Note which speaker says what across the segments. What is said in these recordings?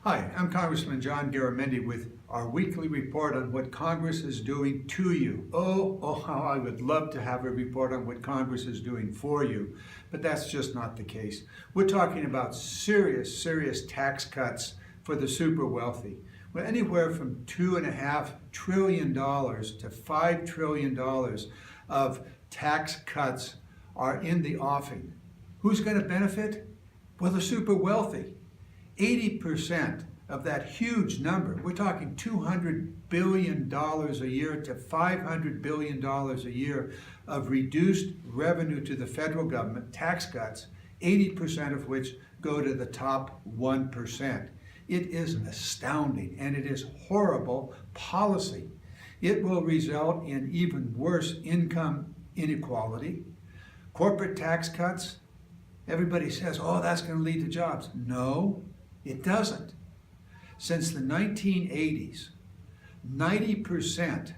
Speaker 1: Hi, I'm Congressman John Garamendi with our weekly report on what Congress is doing to you. How I would love to have a report on what Congress is doing for you, but that's just not the case. We're talking about serious tax cuts for the super wealthy. Well, anywhere from $2.5 trillion to $5 trillion of tax cuts are in the offing. Who's going to benefit? Well, the super wealthy. 80% of that huge number, we're talking $200 billion a year to $500 billion a year of reduced revenue to the federal government, tax cuts, 80% of which go to the top 1%. It is astounding and it is horrible policy. It will result in even worse income inequality. Corporate tax cuts, everybody says, oh, that's going to lead to jobs. No, it doesn't. Since the 1980s, 90%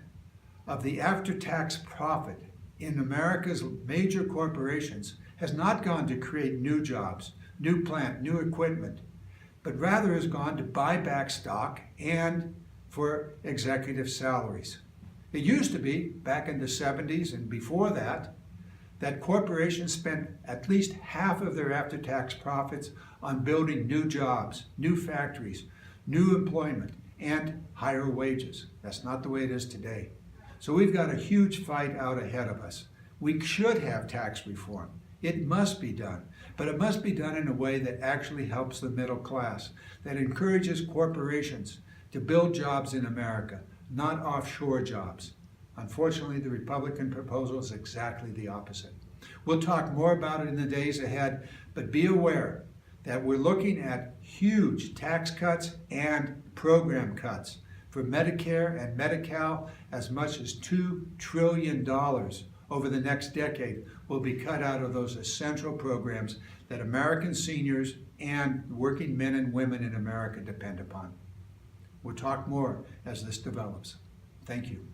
Speaker 1: of the after-tax profit in America's major corporations has not gone to create new jobs, new plant, new equipment, but rather has gone to buy back stock and for executive salaries. It used to be, back in the 70s and before that corporations spent at least half of their after-tax profits on building new jobs, new factories, new employment, and higher wages. That's not the way it is today. So we've got a huge fight out ahead of us. We should have tax reform. It must be done, but it must be done in a way that actually helps the middle class, that encourages corporations to build jobs in America, not offshore jobs. Unfortunately, the Republican proposal is exactly the opposite. We'll talk more about it in the days ahead, but be aware that we're looking at huge tax cuts and program cuts for Medicare and Medi-Cal. As much as $2 trillion over the next decade will be cut out of those essential programs that American seniors and working men and women in America depend upon. We'll talk more as this develops. Thank you.